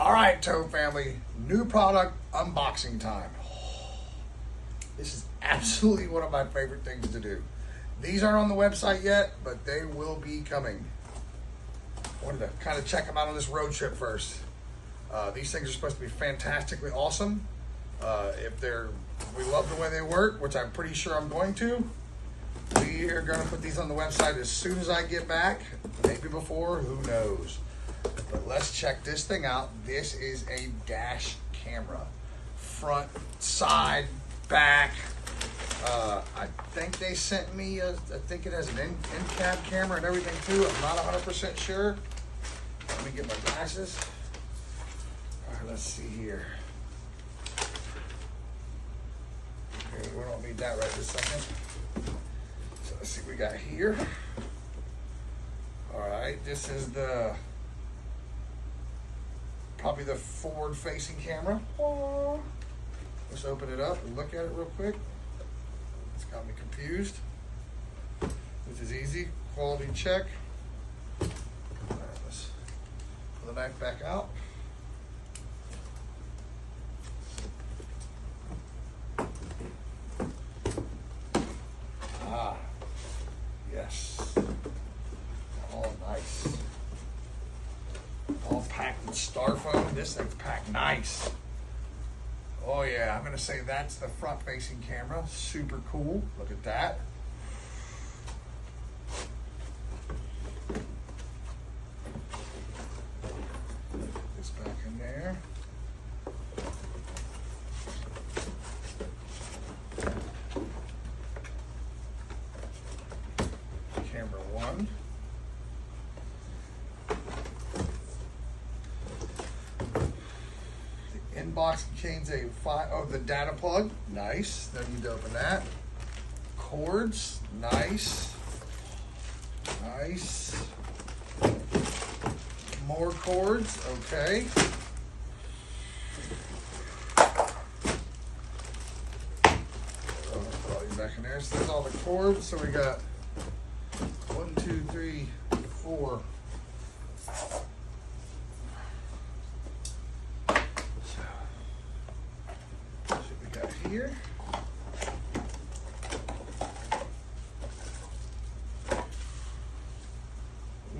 All right, Toad family, new product unboxing time. This is absolutely one of my favorite things to do. These aren't on the website yet, but they will be coming. I wanted to kind of check them out on this road trip first. These things are supposed to be fantastically awesome. We love the way they work, which I'm pretty sure I'm going to. We are going to put these on the website as soon as I get back. Maybe before, who knows. But let's check this thing out. This is a dash camera. Front, side, back. I think they sent me, I think it has an in-cab camera and everything too. I'm not 100% sure. Let me get my glasses. All right, let's see here. Okay, we don't need that right this second. So let's see what we got here. All right, this is probably the forward-facing camera. Let's open it up and look at it real quick. It's got me confused. This is easy. Quality check. All right, let's pull the knife back out. Ah, yes. All nice. All packed with styrofoam. This thing's packed nice. Oh yeah, I'm gonna say that's the front-facing camera. Super cool. Look at that. Put this back in there. Camera one. Inbox contains the data plug. Nice. No need to open that. Cords. Nice. Nice. More cords. Okay. Put all these back in there. So there's all the cords. So we got 1, 2, 3, 4. Here.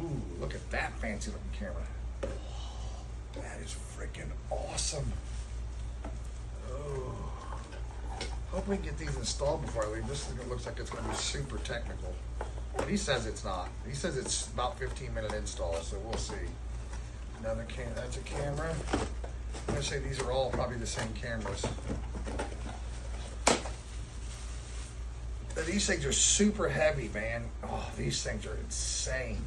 Ooh, look at that fancy looking camera. That is freaking awesome. Oh. Hope we can get these installed before I leave. This looks like it's going to be super technical. But he says it's not. He says it's about 15-minute install, so we'll see. Another that's a camera. I'm going to say these are all probably the same cameras. These things are super heavy, man. Oh, these things are insane.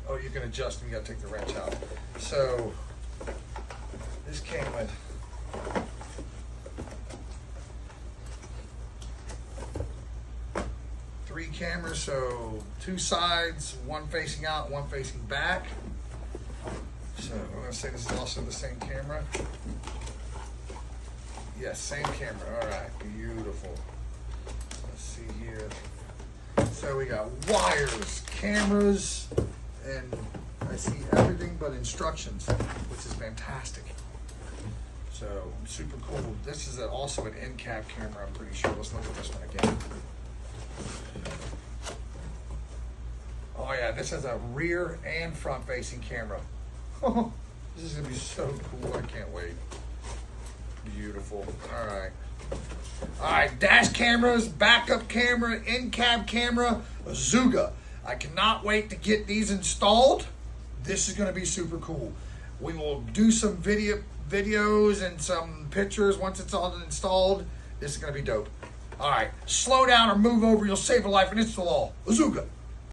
Oh, you can adjust them. You got to take the wrench out. So this came with three cameras, so 2 sides, one facing out, one facing back. So I'm going to say this is also the same camera. Yes, same camera. All right, beautiful. Let's see here. So we got wires, cameras, and I see everything but instructions, which is fantastic. So super cool. This is also an in-cab camera, I'm pretty sure. Let's look at this one again. Oh yeah, this has a rear and front-facing camera. Oh, this is gonna be so cool. I can't wait. Beautiful. All right, dash cameras, backup camera, in-cab camera, Azuga. I cannot wait to get these installed. This is gonna be super cool. We will do some videos and some pictures once it's all installed. This is gonna be dope. All right, slow down or move over. You'll save a life and install all. Azuga.